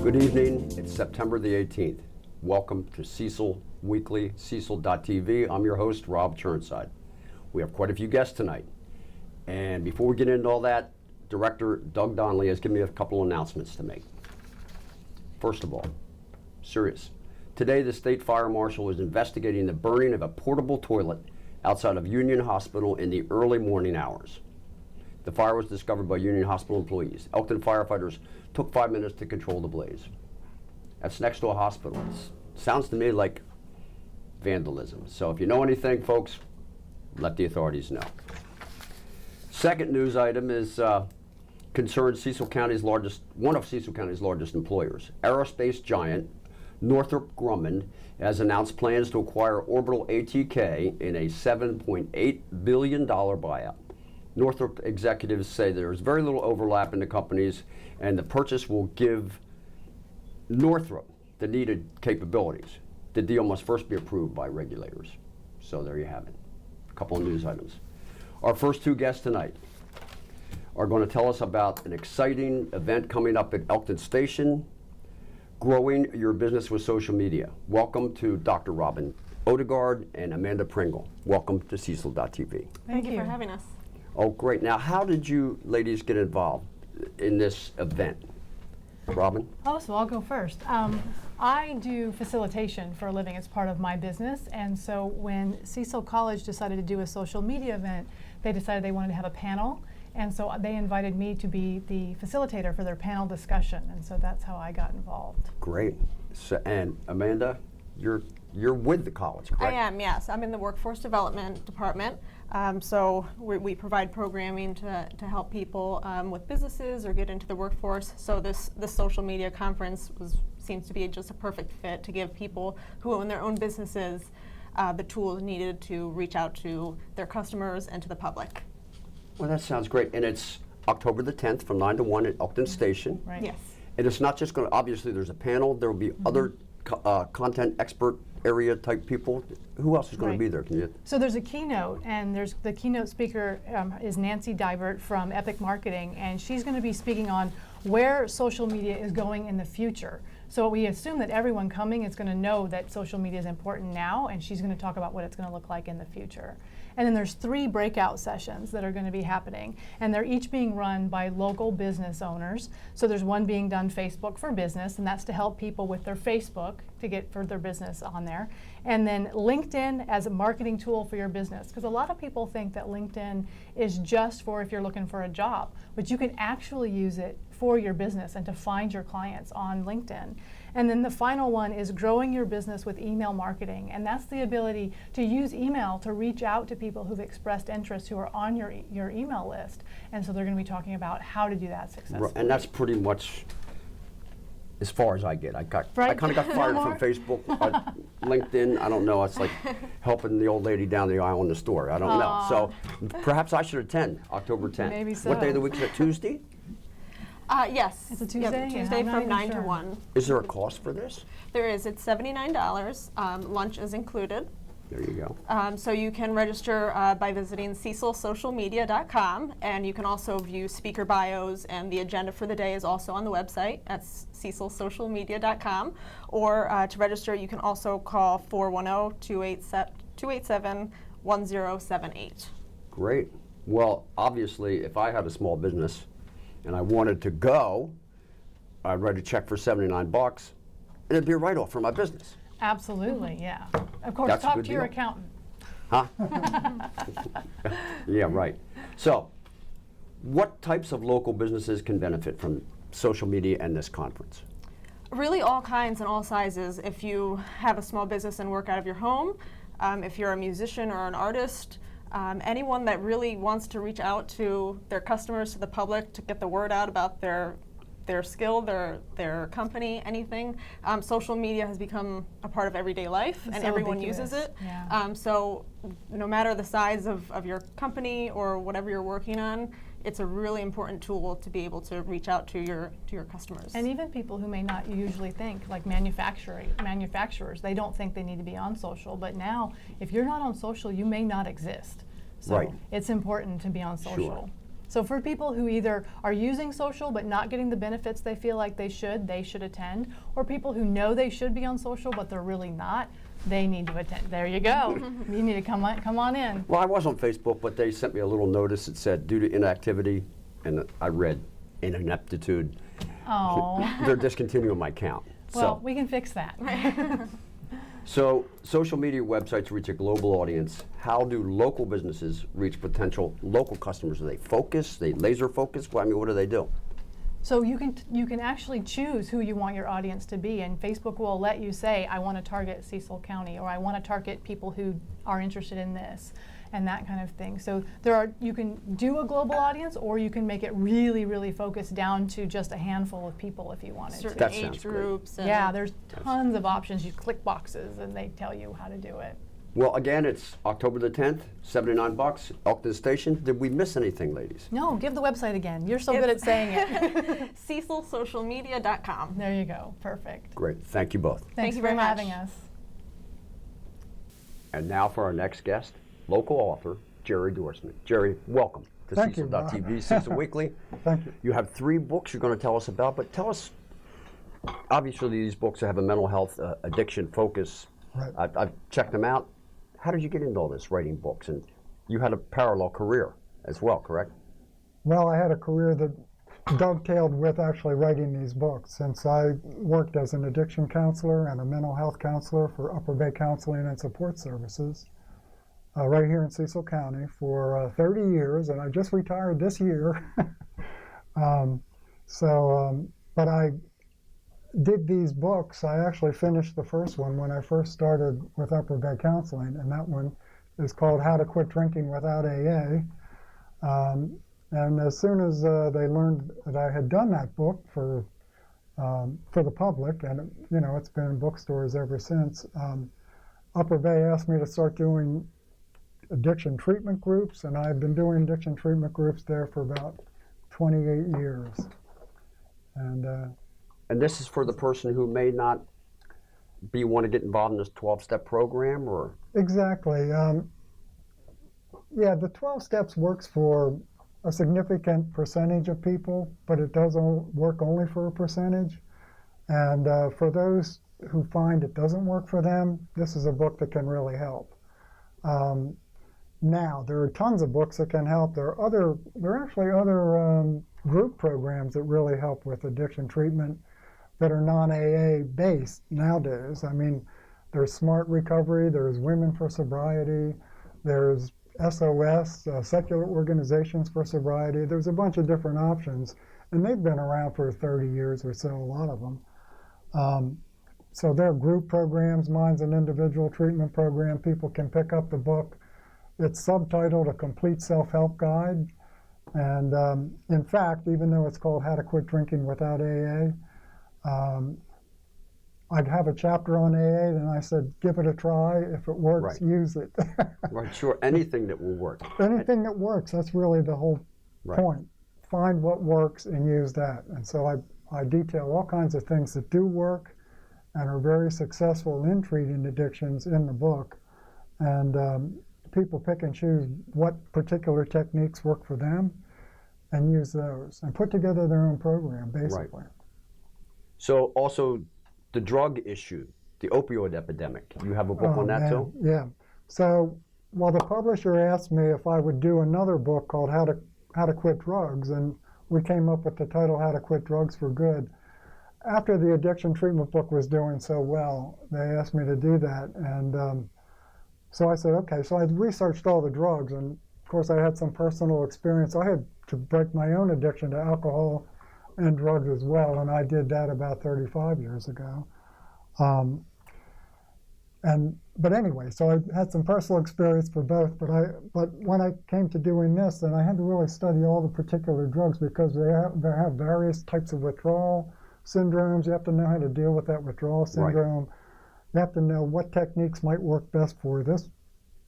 Good evening. It's September the 18th. Welcome to Cecil Weekly, Cecil.tv. I'm your host, Rob Churnside. We have quite a few guests tonight. And before we get into all that, Director Doug Donnelly has given me a couple announcements to make. First of all, serious. Today, the State Fire Marshal is investigating the burning of a portable toilet outside of Union Hospital in the early morning hours. The fire was discovered by Union Hospital employees. Elkton firefighters took 5 minutes to control the blaze. That's next to a hospital. Sounds to me like vandalism. So if you know anything, folks, let the authorities know. Second news item is concerns one of Cecil County's largest employers. Aerospace giant Northrop Grumman has announced plans to acquire Orbital ATK in a $7.8 billion buyout. Northrop executives say there's very little overlap in the companies, and the purchase will give Northrop the needed capabilities. The deal must first be approved by regulators. So there you have it. A couple of news items. Our first two guests tonight are going to tell us about an exciting event coming up at Elkton Station, Growing Your Business with Social Media. Welcome to Dr. Robin Odegaard and Amanda Pringle. Welcome to Cecil.tv. Thank you for having us. Oh, great. Now, how did you ladies get involved in this event? Robin? Oh, so I'll go first. I do facilitation for a living. It's part of my business. And so when Cecil College decided to do a social media event, they decided they wanted to have a panel. And so they invited me to be the facilitator for their panel discussion. And so that's how I got involved. Great. So, and Amanda, you're with the college, correct? I am, yes. I'm in the workforce development department. So we provide programming to help people with businesses or get into the workforce. So this social media conference seems to be just a perfect fit to give people who own their own businesses the tools needed to reach out to their customers and to the public. Well, that sounds great. And it's October the 10th from 9 to 1 at Elkton Station. Right. Yes. And it's not just going to, obviously there's a panel, there will be other content expert area type people. Who else is going to be there? Can you? So there's a keynote, and the keynote speaker is Nancy Dibert from Epic Marketing, and she's going to be speaking on where social media is going in the future. So we assume that everyone coming is going to know that social media is important now, and she's going to talk about what it's going to look like in the future. And then there's 3 breakout sessions that are going to be happening, and they're each being run by local business owners. So there's one being done Facebook for Business, and that's to help people with their Facebook to get further business on there. And then LinkedIn as a marketing tool for your business, because a lot of people think that LinkedIn is just for if you're looking for a job, but you can actually use it for your business and to find your clients on LinkedIn. And then the final one is growing your business with email marketing, and that's the ability to use email to reach out to people who've expressed interest who are on your email list. And so they're going to be talking about how to do that successfully. And that's pretty much as far as I get. I kind of got fired from Facebook, LinkedIn. I don't know. It's like helping the old lady down the aisle in the store. I don't know. So perhaps I should attend October 10th. Maybe so. What day of the week is it? Tuesday? Yes. It's a Tuesday? Yep, Tuesday Yeah, from 9 to 1. Is there a cost for this? There is. It's $79. Lunch is included. There you go. So you can register by visiting cecilsocialmedia.com, and you can also view speaker bios, and the agenda for the day is also on the website at cecilsocialmedia.com. Or to register, you can also call 410-287-1078. Great. Well, obviously, if I had a small business and I wanted to go, I'd write a check for $79, and it'd be a write-off for my business. Absolutely, yeah. Of course, That's a talk good to your deal. accountant. Huh? Yeah, right. So, what types of local businesses can benefit from social media and this conference? Really all kinds and all sizes. If you have a small business and work out of your home, if you're a musician or an artist, anyone that really wants to reach out to their customers, to the public, to get the word out about their skill, their company, anything. Social media has become a part of everyday life, and so everyone ubiquitous. uses it. Yeah. So no matter the size of your company or whatever you're working on, it's a really important tool to be able to reach out to your customers. And even people who may not usually think, like manufacturers, they don't think they need to be on social, but now if you're not on social, you may not exist. So Right. it's important to be on social. Sure. So for people who either are using social but not getting the benefits they feel like they should attend, or people who know they should be on social but they're really not, they need to attend. There you go. You need to come on in. Well, I was on Facebook, but they sent me a little notice that said, due to inactivity, and I read ineptitude, Oh. they're discontinuing my account. Well, we can fix that. So social media websites reach a global audience. How do local businesses reach potential local customers? Do they focus? They laser focus? Well, I mean, what do they do? So you can actually choose who you want your audience to be, and Facebook will let you say, I want to target Cecil County, or I want to target people who are interested in this, and that kind of thing. So you can do a global audience, or you can make it really, really focused down to just a handful of people if you wanted Certain to. That sounds age great. groups. And Yeah, there's tons of options. You click boxes, and they tell you how to do it. Well, again, it's October the 10th, $79, Elkton Station. Did we miss anything, ladies? No, give the website again. You're so good at saying it. CecilSocialMedia.com. There you go. Perfect. Great. Thank you both. Thanks you for very much. having us. And now for our next guest, local author, Jerry Dorsman. Jerry, welcome to Thank you, Bob. Cecil.tv, Cecil Weekly. Thank you. You have 3 books you're going to tell us about, but tell us, obviously these books have a mental health addiction focus. Right. I've checked them out. How did you get into all this, writing books? And you had a parallel career as well, correct? Well, I had a career that dovetailed with actually writing these books, since I worked as an addiction counselor and a mental health counselor for Upper Bay Counseling and Support Services right here in Cecil County for 30 years, and I just retired this year. But I did these books. I actually finished the first one when I first started with Upper Bay Counseling, and that one is called How to Quit Drinking Without AA. And as soon as they learned that I had done that book for the public, and it's been in bookstores ever since, Upper Bay asked me to start doing addiction treatment groups, and I've been doing addiction treatment groups there for about 28 years. And this is for the person who may not want to get involved in this 12-step program, or? Exactly. Yeah, the 12 steps works for a significant percentage of people, but it doesn't work only for a percentage. And for those who find it doesn't work for them, this is a book that can really help. Now, there are tons of books that can help. There are actually other group programs that really help with addiction treatment that are non-AA based nowadays. I mean, there's Smart Recovery, there's Women for Sobriety, there's SOS, Secular Organizations for Sobriety. There's a bunch of different options, and they've been around for 30 years or so, a lot of them. So they're group programs. Mine's an individual treatment program. People can pick up the book. It's subtitled A Complete Self-Help Guide. And in fact, even though it's called How to Quit Drinking Without AA, I'd have a chapter on AA, and I said, give it a try. If it works, Right. use it. Right, sure, anything that will work. Anything that works, that's really the whole Right. point. Find what works and use that. And so I detail all kinds of things that do work and are very successful in treating addictions in the book. And people pick and choose what particular techniques work for them and use those and put together their own program, basically. So also the drug issue, the opioid epidemic. You have a book on that man, too? Yeah. So, well, the publisher asked me if I would do another book called How to Quit Drugs, and we came up with the title How to Quit Drugs for Good. After the addiction treatment book was doing so well, they asked me to do that, and so I said, okay. So I researched all the drugs, and of course I had some personal experience. I had to break my own addiction to alcohol and drugs as well, and I did that about 35 years ago. But anyway, so I had some personal experience for both. But when I came to doing this, then I had to really study all the particular drugs, because they have various types of withdrawal syndromes. You have to know how to deal with that withdrawal syndrome. Right. You have to know what techniques might work best for this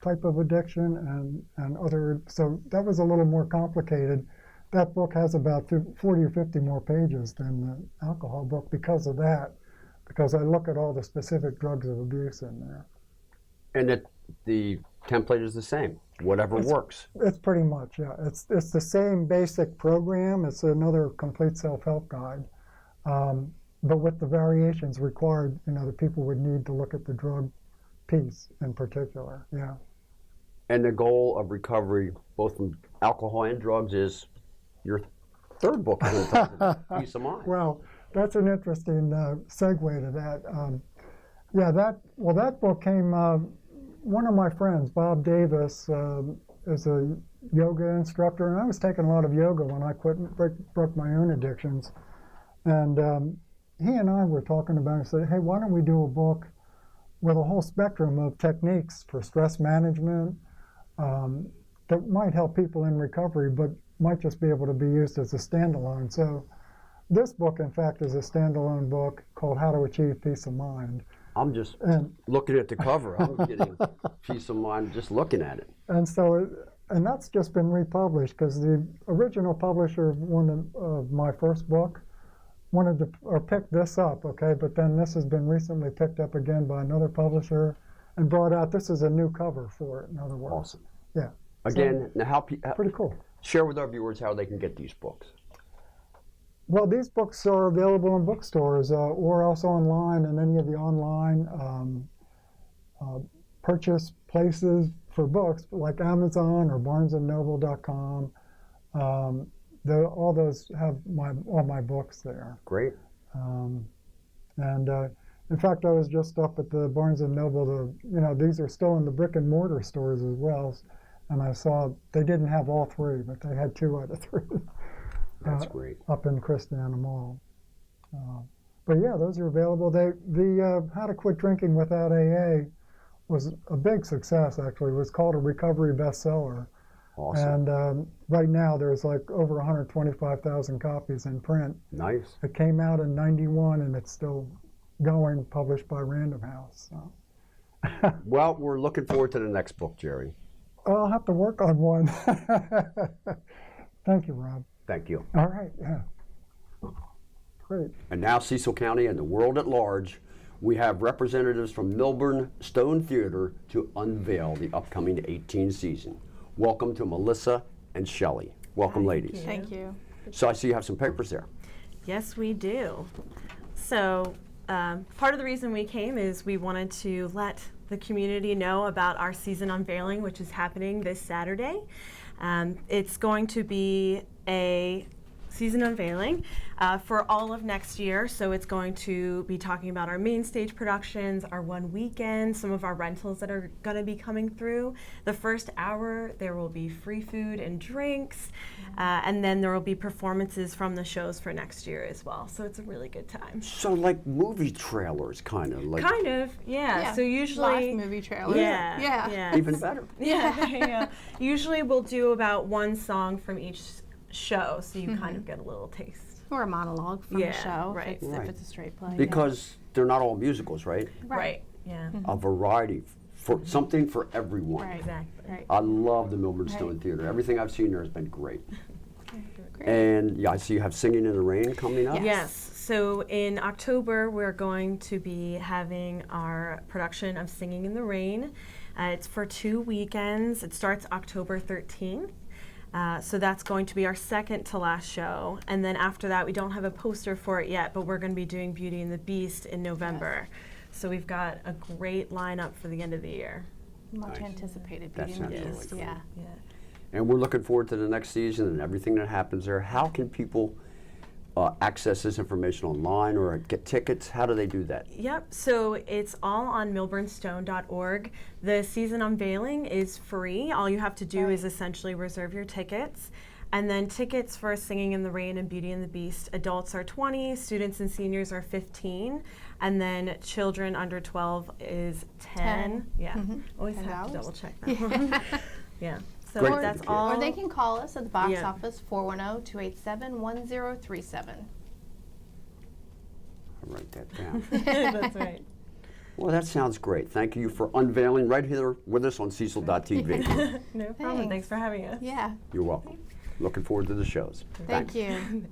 type of addiction and other. So that was a little more complicated. That book has about 40 or 50 more pages than the alcohol book because of that, because I look at all the specific drugs of abuse in there. And that the template is the same. Whatever works. It's pretty much, yeah. It's the same basic program. It's another complete self-help guide. But with the variations required, that people would need to look at the drug piece in particular, yeah. And the goal of recovery, both from alcohol and drugs, is your third book is going to talk about peace of mind. Well, that's an interesting segue to that. That book came, one of my friends, Bob Davis, is a yoga instructor, and I was taking a lot of yoga when I broke my own addictions. And he and I were talking about it and said, hey, why don't we do a book with a whole spectrum of techniques for stress management that might help people in recovery, but might just be able to be used as a standalone. So this book, in fact, is a standalone book called How to Achieve Peace of Mind. I'm just looking at the cover. I'm getting peace of mind just looking at it. And that's just been republished because the original publisher of my first book wanted to pick this up, okay? But then this has been recently picked up again by another publisher and brought out. This is a new cover for it, in other words. Awesome. Yeah. Again, now Pretty cool. Share with our viewers how they can get these books. Well, these books are available in bookstores or also online in any of the online purchase places for books like Amazon or BarnesandNoble.com. All those have all my books there. Great. In fact, I was just up at the Barnes and Noble. These are still in the brick and mortar stores as well, and I saw they didn't have all three, but they had 2 out of 3. That's great. Up in Christiana Mall. But yeah, those are available. The How to Quit Drinking Without AA was a big success. Actually, it was called a recovery bestseller. Awesome. And right now there's like over 125,000 copies in print. Nice. It came out in '91 and it's still going, published by Random House. So. Well, we're looking forward to the next book, Jerry. I'll have to work on one. Thank you, Rob. Thank you. All right, yeah. Great. And now Cecil County and the world at large, we have representatives from Milburn Stone Theater to unveil the upcoming 18 season. Welcome to Melissa and Shelley. Welcome, ladies. Thank you. So I see you have some papers there. Yes, we do. So part of the reason we came is we wanted to let the community know about our season unveiling, which is happening this Saturday. It's going to be a season unveiling for all of next year. So it's going to be talking about our main stage productions, our one weekend, some of our rentals that are going to be coming through. The first hour, there will be free food and drinks, and then there will be performances from the shows for next year as well. So it's a really good time. So like movie trailers, kind of like. Kind of, yeah. So usually live movie trailers. Yeah. Even better. Yeah. Usually we'll do about one song from each show, so you kind of get a little taste. Or a monologue from the show, right. if it's a straight play. Because they're not all musicals, right? Right. Yeah. A variety, for something for everyone. Right. Exactly. Right. I love the Milburn Stone Theater. Everything I've seen there has been great. And yeah, I see you have Singing in the Rain coming up. Yes. So in October, we're going to be having our production of Singing in the Rain. It's for 2 weekends. It starts October 13th. So that's going to be our second to last show. And then after that, we don't have a poster for it yet, but we're going to be doing Beauty and the Beast in November. So we've got a great lineup for the end of the year. Much Nice. anticipated That Beauty and the sounds really Beast. cool. Yeah. And we're looking forward to the next season and everything that happens there. How can people access this information online or get tickets? How do they do that? Yep, so it's all on milburnstone.org. The season unveiling is free. All you have to do is essentially reserve your tickets. And then tickets for Singing in the Rain and Beauty and the Beast, adults are 20, students and seniors are 15, and then children under 12 is 10. Yeah, always have to $10. double check that one. Yeah, so Great. that's Or all. Or they can call us at the box Yeah. office, 410-287-1037. I'll write that down. That's right. Well, that sounds great. Thank you for unveiling right here with us on Cecil.tv. No problem. Thanks for having us. Yeah, You're welcome. Looking forward to the shows. thank you.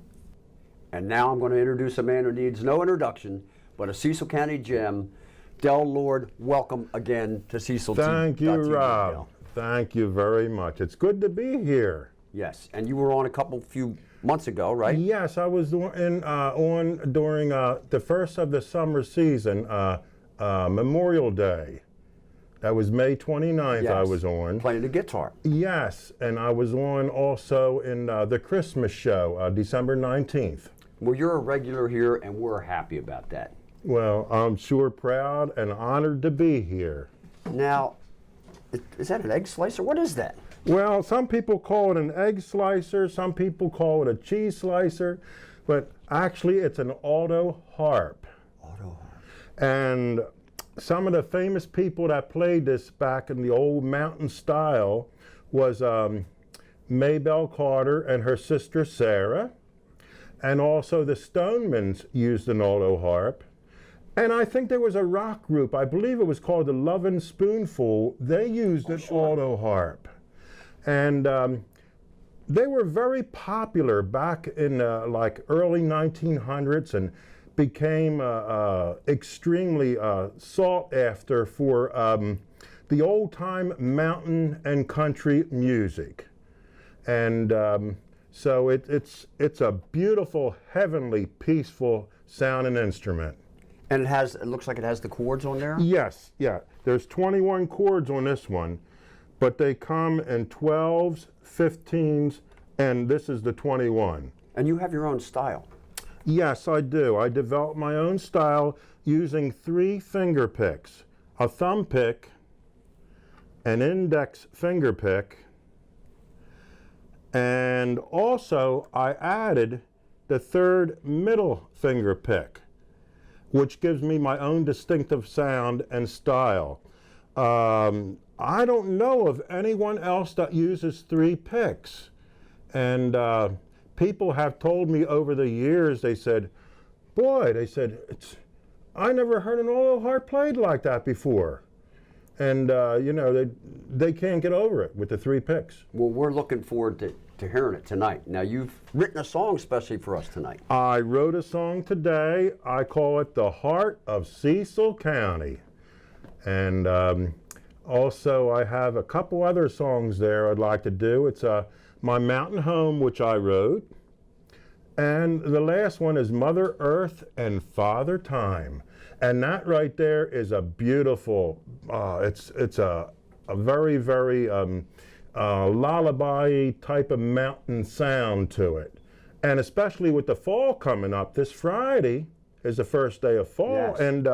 And now I'm going to introduce a man who needs no introduction, but a Cecil County gem, Del Lord, welcome again to Cecil. Thank you, TV, Rob. Del. Thank you very much. It's good to be here. Yes, and you were on a few months ago, right? Yes, I was on during the first of the summer season, Memorial Day. That was May 29th. I Yes. was on. Playing the guitar. Yes, and I was on also in the Christmas show, December 19th. Well, you're a regular here, and we're happy about that. Well, I'm sure proud and honored to be here. Now, is that an egg slicer? What is that? Well, some people call it an egg slicer, some people call it a cheese slicer, but actually it's an auto harp. Auto harp. And some of the famous people that played this back in the old mountain style was Maybelle Carter and her sister Sarah, and also the Stonemans used an auto harp. And I think there was a rock group, I believe it was called the Lovin' Spoonful, they used an auto harp. And they were very popular back in like early 1900s and became extremely sought after for the old time mountain and country music. And so it's a beautiful, heavenly, peaceful sounding instrument. And it looks like it has the chords on there? Yes, yeah. There's 21 chords on this one, but they come in 12s, 15s, and this is the 21. And you have your own style. Yes, I do. I developed my own style using 3 finger picks. A thumb pick, an index finger pick, and also I added the 3rd middle finger pick, which gives me my own distinctive sound and style. I don't know of anyone else that uses 3 picks. And people have told me over the years, they said, I never heard an auto harp played like that before. And, you know, they can't get over it with the 3 picks. Well, we're looking forward to hearing it tonight. Now, you've written a song especially for us tonight. I wrote a song today. I call it The Heart of Cecil County. And also I have a couple other songs there I'd like to do. It's My Mountain Home, which I wrote. And the last one is Mother Earth and Father Time. And that right there is a beautiful, it's a very, very lullaby type of mountain sound to it. And especially with the fall coming up, this Friday is the first day of fall. Yes. And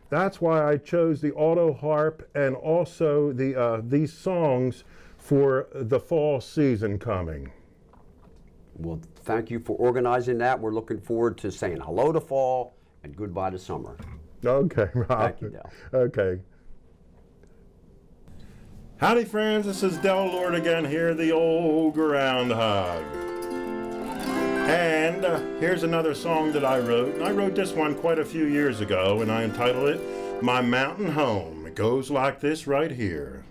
that's why I chose the auto harp and also these songs for the fall season coming. Well, thank you for organizing that. We're looking forward to saying hello to fall and goodbye to summer. Okay, Rob. Thank you, Del. Okay. Howdy, friends. This is Del Lord again here, the old groundhog. And here's another song that I wrote. And I wrote this one quite a few years ago, and I entitled it My Mountain Home. It goes like this right here.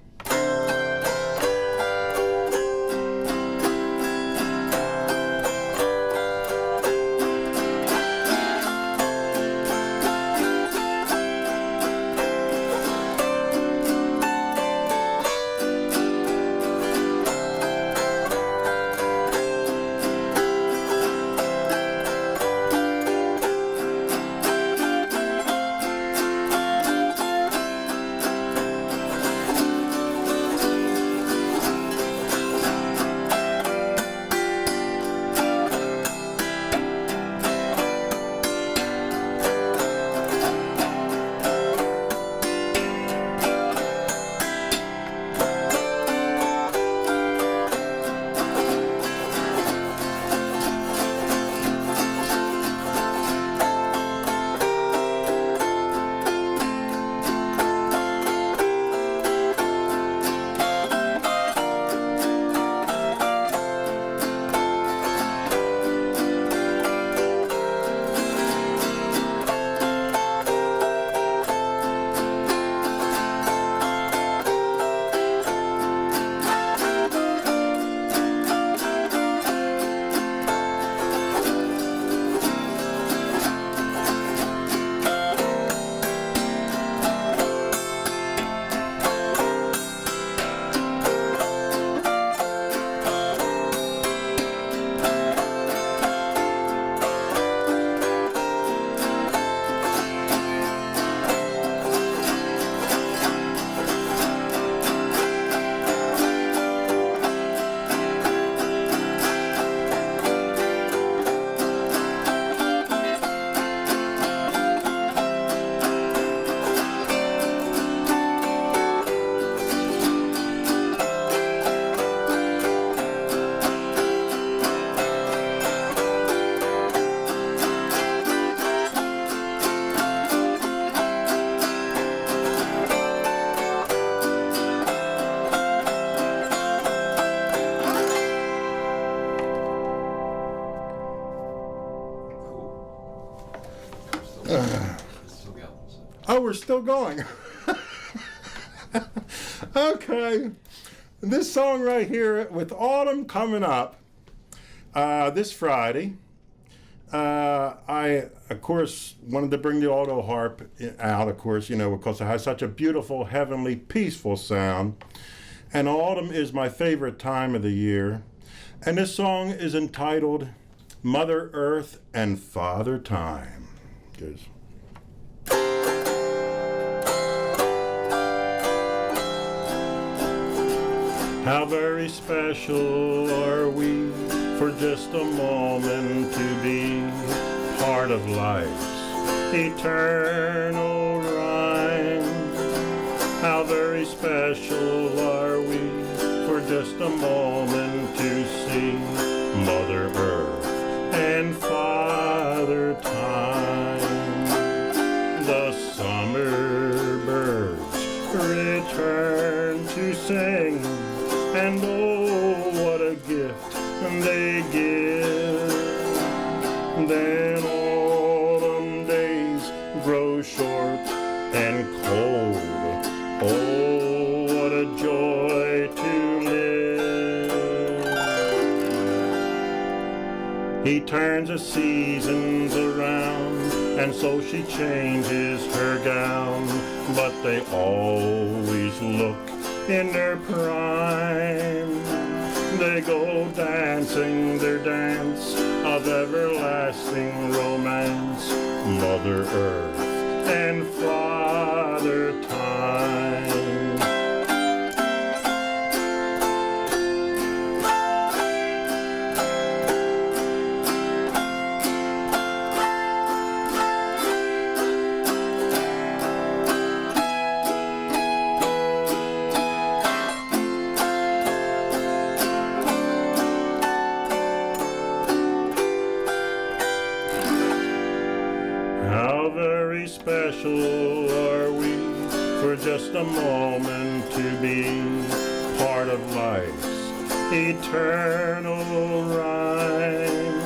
Oh, we're still going. Okay. This song right here, with autumn coming up this Friday, I, of course, wanted to bring the auto harp out, of course, you know, because it has such a beautiful, heavenly, peaceful sound. And autumn is my favorite time of the year. And this song is entitled Mother Earth and Father Time. Goes. How very special are we for just a moment to be part of life's eternal rhyme. How very special are we for just a moment to see Mother Earth and Father Time. The summer birds return to sing, and oh, what a gift they give. Then autumn days grow short and cold. Oh, what a joy to live. He turns the seasons around, and so she changes her gown, but they always look in their prime. They go dancing their dance of everlasting romance, Mother Earth and Father Time. How very special are we for just a moment to be part of life's eternal rhyme.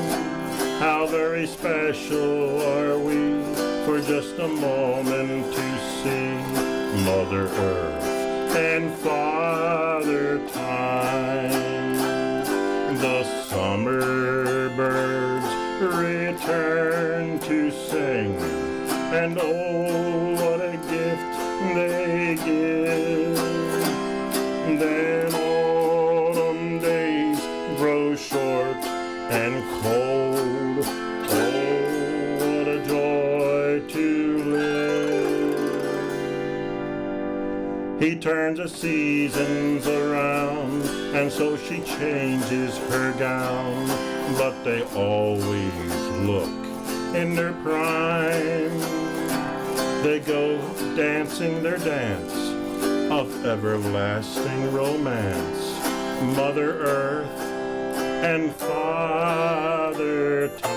How very special are we for just a moment to see Mother Earth and Father Time. The summer birds return to sing, and oh, what a gift they give. Then autumn days grow short and cold. Oh, what a joy to live. He turns the seasons around, and so she changes her gown, but they always look in their prime. They go dancing their dance of everlasting romance, Mother Earth and Father Time.